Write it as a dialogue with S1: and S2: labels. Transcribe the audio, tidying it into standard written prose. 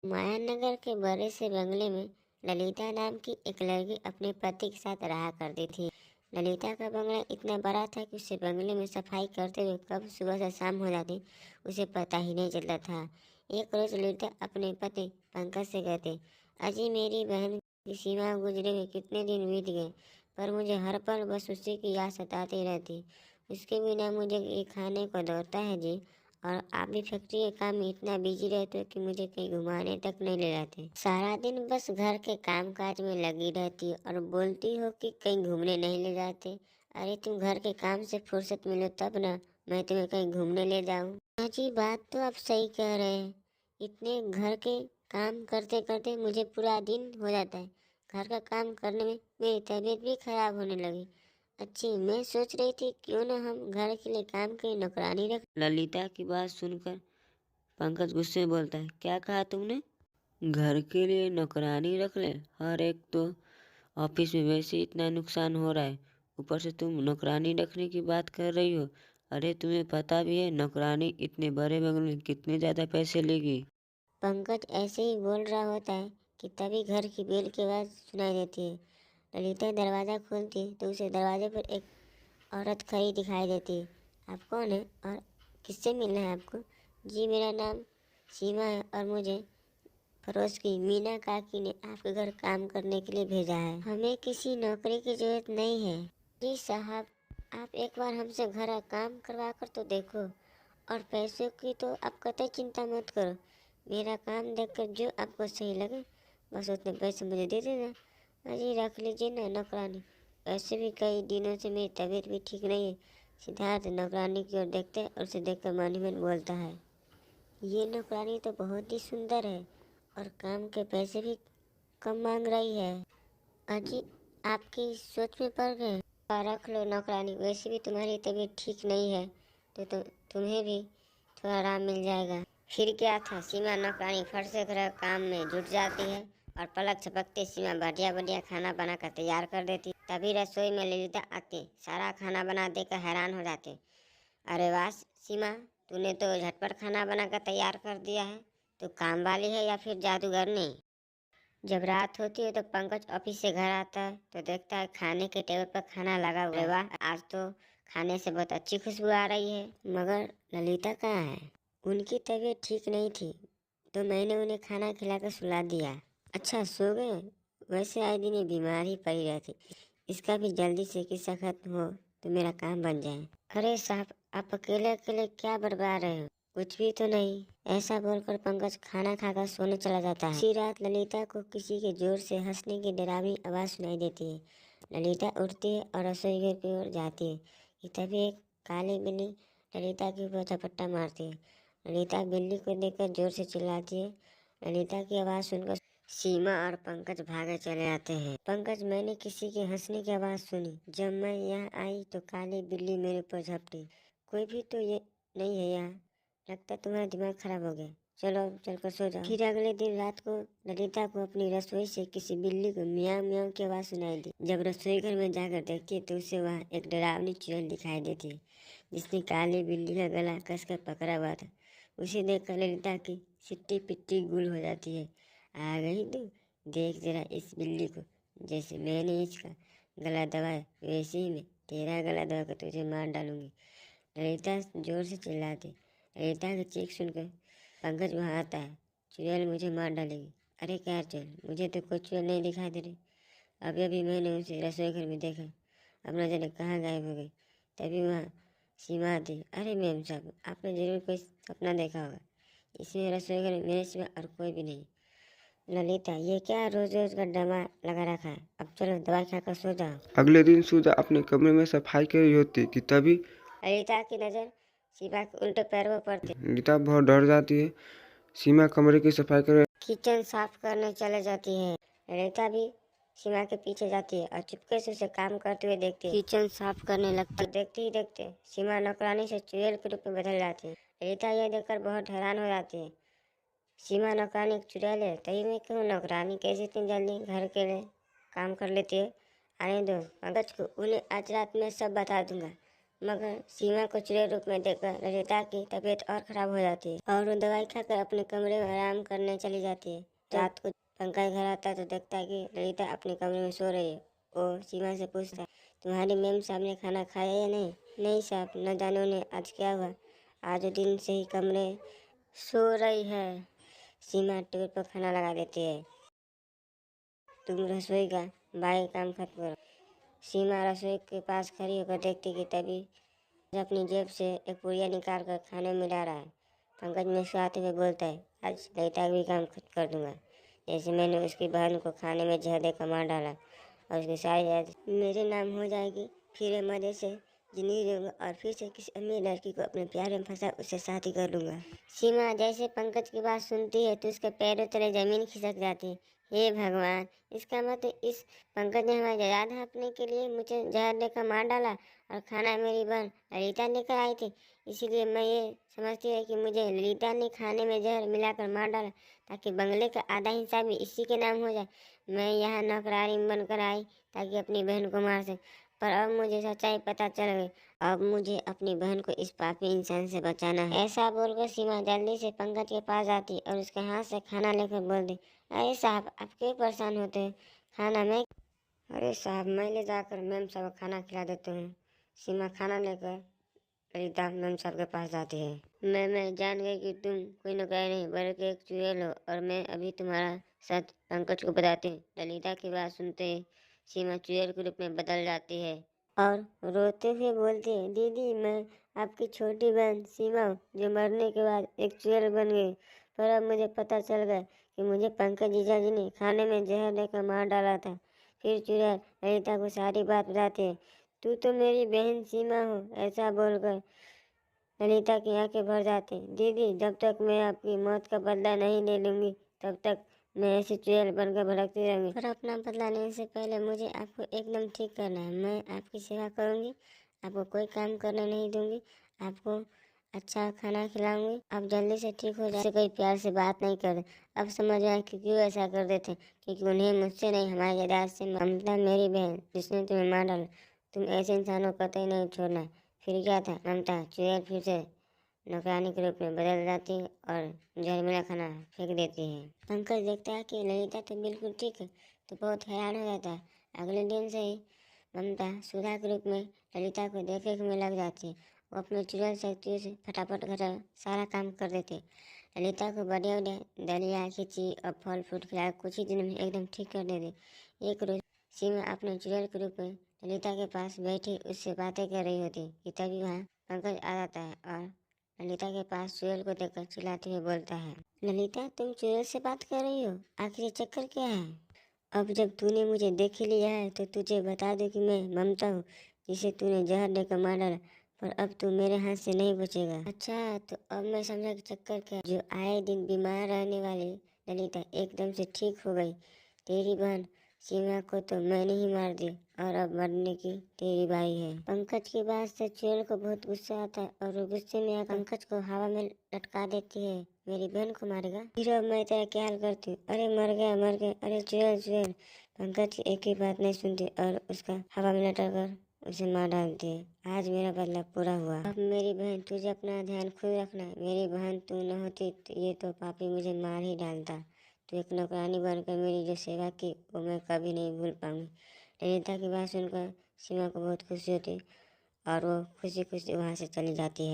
S1: मायानगर के बड़े से बंगले में ललिता नाम की एक लड़की अपने पति के साथ रहा करती थी। ललिता का बंगला इतना बड़ा था कि उसे बंगले में सफाई करते हुए कब सुबह से शाम हो जाती उसे पता ही नहीं चलता था। एक रोज ललिता अपने पति पंकज से कहती, अजी मेरी बहन की सीमा गुजरे हुए कितने दिन बीत गए, पर मुझे हर पल बस उसी की याद सताती रहती। उसके बिना मुझे ये खाने को दौड़ता है जी। और आप भी फैक्ट्री के काम में इतना बिजी रहते हो कि मुझे कहीं घुमाने तक नहीं ले जाते। सारा दिन बस घर के काम काज में लगी रहती हो और बोलती हो कि कहीं घूमने नहीं ले जाते। अरे तुम घर के काम से फुर्सत मिलो तब ना मैं तुम्हें कहीं घूमने ले जाऊं। हाँ जी, बात तो आप सही कह रहे हैं। इतने घर के काम करते करते मुझे पूरा दिन हो जाता है। घर का काम करने में मेरी तबीयत भी खराब होने लगी। अच्छी, मैं सोच रही थी क्यों ना हम घर के लिए काम की नौकरानी रख। ललिता की बात सुनकर पंकज गुस्से में बोलता है, क्या कहा तुमने? घर के लिए नौकरानी रख ले? हर एक तो ऑफिस में वैसे ही इतना नुकसान हो रहा है, ऊपर से तुम नौकरानी रखने की बात कर रही हो। अरे तुम्हें पता भी है नौकरानी इतने बड़े बंगले में कितने ज़्यादा पैसे लेगी? पंकज ऐसे ही बोल रहा होता है कि तभी घर की बेल की आवाज़ सुनाई देती है। ललिता दरवाज़ा खोलती है तो उसे दरवाजे पर एक औरत खड़ी दिखाई देती है। आप कौन है और किससे मिलना है आपको? जी मेरा नाम सीमा है और मुझे पड़ोस की मीना काकी ने आपके घर काम करने के लिए भेजा है। हमें किसी नौकरी की जरूरत नहीं है। जी साहब, आप एक बार हमसे घर का काम करवा कर तो देखो, और पैसों की तो आप कतई चिंता मत करो। मेरा काम देखकर जो आपको सही लगे बस उतने पैसे मुझे दे देना। अजी रख लीजिए ना नौकरानी। वैसे भी कई दिनों से मेरी तबीयत भी ठीक नहीं है। सिद्धार्थ नौकरानी की ओर देखते और उसे देखकर मन ही मन बोलता है, ये नौकरानी तो बहुत ही सुंदर है और काम के पैसे भी कम मांग रही है। अजी आपकी सोच में पड़ गए। रख लो नौकरानी, वैसे भी तुम्हारी तबीयत ठीक नहीं है तो तुम्हें भी थोड़ा आराम मिल जाएगा। फिर क्या था, सीमा नौकरानी फट से घर काम में जुट जाती है और पलक झपकते सीमा बढ़िया बढ़िया खाना बनाकर तैयार कर देती। तभी रसोई में ललिता आती, सारा खाना बना देकर हैरान हो जाते। अरे वाह सीमा, तूने तो झटपट खाना बनाकर तैयार कर दिया है। तू काम वाली है या फिर जादूगरनी? जब रात होती है तो पंकज ऑफिस से घर आता है तो देखता है खाने के टेबल पर खाना लगा हुआ है। वाह, आज तो खाने से बहुत अच्छी खुशबू आ रही है। मगर ललिता कहाँ है? उनकी तबीयत ठीक नहीं थी तो मैंने उन्हें खाना खिलाकर सुला दिया। अच्छा सो गए? वैसे आए दिन ये बीमार ही पड़ी रहती। इसका भी जल्दी से किस्सा खत्म हो तो मेरा काम बन जाए। अरे साहब, आप अकेले अकेले क्या बर्बा रहे हो? कुछ भी तो नहीं। ऐसा बोलकर पंकज खाना खाकर सोने चला जाता है। इसी रात ललिता को किसी के जोर से हंसने की डरावनी आवाज़ सुनाई देती है। ललिता उठती है और रसोई घर की ओर जाती है कि तभी एक काली बिल्ली ललिता के ऊपर झपट्टा मारती है। ललिता बिल्ली को देखकर जोर से चिल्लाती है। ललिता की आवाज़ सुनकर सीमा और पंकज भागे चले आते हैं। पंकज, मैंने किसी के हंसने की आवाज़ सुनी। जब मैं यहाँ आई तो काली बिल्ली मेरे ऊपर झपटी। कोई भी तो ये नहीं है यहाँ। लगता तुम्हारा दिमाग खराब हो गया। चलो अब चलकर सो जाओ। फिर अगले दिन रात को ललिता को अपनी रसोई से किसी बिल्ली को मियाँ मियाँ की आवाज़ सुनाई दी। जब रसोई घर में जाकर देखती है तो उसे वहाँ एक डरावनी चुड़ैल दिखाई देती है जिसने काली बिल्ली का गला कसकर पकड़ा हुआ था। उसे देखकर ललिता की सिट्टी पिट्टी गुल हो जाती है। आ गई तू? देख जरा इस बिल्ली को, जैसे मैंने इसका गला दबाया वैसे ही मैं तेरा गला दबाकर तुझे मार डालूंगी। ललिता जोर से चिल्लाती। ललिता की चीख सुनकर पंकज वहाँ आता है। चुड़ैल मुझे मार डालेगी? अरे क्या चुड़ैल, मुझे तो कोई चुड़ैल नहीं दिखाई दे रही। अभी अभी मैंने उसे रसोई घर में देखा, अब न जाने कहाँ गायब हो गई। तभी वहाँ सीमा आती। अरे मैम साहब, आपने जरूर कोई सपना देखा होगा। इसमें रसोई घर में मेरे सिवा और कोई भी नहीं। ललिता, ये क्या रोज रोज का ड्रामा लगा रखा है? अब चलो दवाई खाकर सो जाओ।
S2: अगले दिन सुधा अपने कमरे में सफाई कर रही होती कि तभी
S1: ललिता की नजर शिवा के उल्टे पैरों पर पड़ती।
S2: रीता बहुत डर जाती है। सीमा कमरे की सफाई कर
S1: किचन साफ करने चले जाती है। ललिता भी सीमा के पीछे जाती है और चुपके से उसे काम करते हुए देखती है। किचन साफ करने लगती है। देखते ही देखते सीमा नौकरानी से चुड़ैल के रूप में बदल जाती है। ललिता यह देखकर बहुत हैरान हो जाती है। सीमा नौकरानी एक चुड़ैल है, तभी मैं क्यों नौकरानी कैसे इतनी जल्दी घर के लिए काम कर लेती है? आने दो पंकज को, उन्हें आज रात में सब बता दूंगा। मगर सीमा को चुड़ैल रूप में देखकर ललिता की तबीयत और खराब हो जाती है और वो दवाई खाकर अपने कमरे में आराम करने चली जाती है। रात को पंकज घर आता है तो देखता है कि ललिता अपने कमरे में सो रही है। वो सीमा से पूछता है, तुम्हारी मेम साहब ने खाना खाया या नहीं? नहीं साहब, न जाने उन्हें आज क्या हुआ, आज वो दिन से ही कमरे सो रही है। सीमा टेबल पर खाना लगा देती है। तुम रसोई का बाकी काम खत्म करो। सीमा रसोई के पास खड़ी होकर देखती कि तभी अपनी जेब से एक पुड़िया निकाल कर खाने में मिला रहा है। पंकज मुस्कुराते हुए बोलता है, आज ललिता का भी काम खुद कर दूंगा, जैसे मैंने उसकी बहन को खाने में जहर देकर मार डाला और उसकी सारी जायदाद मेरे नाम हो जाएगी। फिर ये मजे से जिंदगी रहूंगा और फिर से किसी अमीर लड़की को अपने प्यार में फंसा उससे शादी कर लूंगा। सीमा जैसे पंकज की बात सुनती है तो उसके पैरों तले जमीन खिसक जाती है। हे भगवान, इसका मतलब इस पंकज ने हमारी जायदाद हड़पने के लिए मुझे जहर देकर मार डाला और खाना मेरी बहन ललिता लेकर आई थी। इसीलिए मैं ये समझती है कि मुझे ललिता ने खाने में जहर मिलाकर मार डाला ताकि बंगले का आधा हिस्सा भी इसी के नाम हो जाए। मैं यहाँ नौकरानी बनकर आई ताकि अपनी बहन को मार सके, पर अब मुझे सच्चाई पता चल गई। अब मुझे अपनी बहन को इस पापी इंसान से बचाना है। ऐसा बोलकर सीमा जल्दी से पंकज के पास आती और उसके हाथ से खाना लेकर बोलती, अरे साहब, आप क्यों परेशान होते हैं? खाना मैं अरे साहब, मैं ले जाकर मैम साहब को खाना खिला देती हूँ। सीमा खाना लेकर ललिता मैम साहब के पास जाती है। मैं जान गई कि तुम कोई नौकरानी नहीं बल्कि एक चुड़ैल हो और मैं अभी तुम्हारा सच पंकज को बताती हूँ। ललिता की बात सुनते ही सीमा चुड़ैल के रूप में बदल जाती है और रोते हुए बोलती है, दीदी, मैं आपकी छोटी बहन सीमा हूँ जो मरने के बाद एक चुड़ैल बन गई। पर अब मुझे पता चल गया कि मुझे पंकज जीजा जी ने खाने में जहर देकर मार डाला था। फिर चुड़ैल ललिता को सारी बात बताती है। तू तो मेरी बहन सीमा हो। ऐसा बोलकर ललिता की आंखें भर जाती। दीदी, जब तक मैं आपकी मौत का बदला नहीं ले लूंगी तब तक मैं ऐसी चुड़ैल बनकर भटकती रहूंगी। पर अपना बदला लेने से पहले मुझे आपको एकदम ठीक करना है। मैं आपकी सेवा करूंगी, आपको कोई काम करने नहीं दूंगी, आपको अच्छा खाना खिलाऊंगी, आप जल्दी से ठीक हो जाए। कोई प्यार से बात नहीं करते। अब समझ आया कि क्यों ऐसा कर देते, क्योंकि उन्हें मुझसे नहीं हमारी जायदाद से ममता मेरी बहन जिसने तुम्हें मार डाला। तुम ऐसे इंसानों को कतई नहीं छोड़ना। फिर क्या था, ममता चुड़ैल फिर से नौकरानी के रूप में बदल जाती है और जहरीला खाना फेंक देती है। पंकज देखता है कि ललिता तो बिल्कुल ठीक है, तो बहुत हैरान हो जाता है। अगले दिन से ही ममता सुधा के रूप में ललिता को देखने में लग जाती है। वो अपने चुड़ैल शक्तियों से फटाफट घर सारा काम कर देते। ललिता को बढ़िया बढ़िया दलिया खिचड़ी और फल फ्रूट खिला कुछ ही दिन में एकदम ठीक कर देते। एक रोज सीमा अपने चुड़ैल के रूप में ललिता के पास बैठी उससे बातें कर रही होती कि तभी वहाँ पंकज आ जाता है और ललिता के पास चुड़ैल को देखकर चिल्लाते हुए बोलता है, ललिता, तुम चुड़ैल से बात कर रही हो? आखिर ये चक्कर क्या है? अब जब तूने मुझे देख ही लिया है तो तुझे बता दो कि मैं ममता हूँ जिसे तूने जहर देकर मार डाला, पर अब तू मेरे हाथ से नहीं बचेगा। अच्छा, तो अब मैं समझा कि चक्कर क्या। जो आए दिन बीमार रहने वाली ललिता एकदम से ठीक हो गई। तेरी बहन सीमा को तो मैंने ही मार दी और अब मरने की तेरी बारी है। पंकज की बात से चुड़ैल को बहुत गुस्सा आता है और वो गुस्से में आकर पंकज को हवा में लटका देती है। मेरी बहन को मारेगा? फिर अब मैं तेरा क्या हाल करती हूँ? अरे मर गया, मर गया, अरे चुड़ैल, चुड़ैल। पंकज की एक ही बात नहीं सुनती और उसका हवा में लटक कर उसे मार डालती है। आज मेरा बदला पूरा हुआ। अब मेरी बहन, तुझे अपना ध्यान खुद रखना है। मेरी बहन तू न होती तो ये तो पापी मुझे मार ही डालता। तू एक नौकरानी बनकर मेरी जो सेवा की वो मैं कभी नहीं भूल पाऊंगी। ललिता की बात सुनकर सीमा को बहुत खुशी होती और वो खुशी खुशी वहाँ से चली जाती है।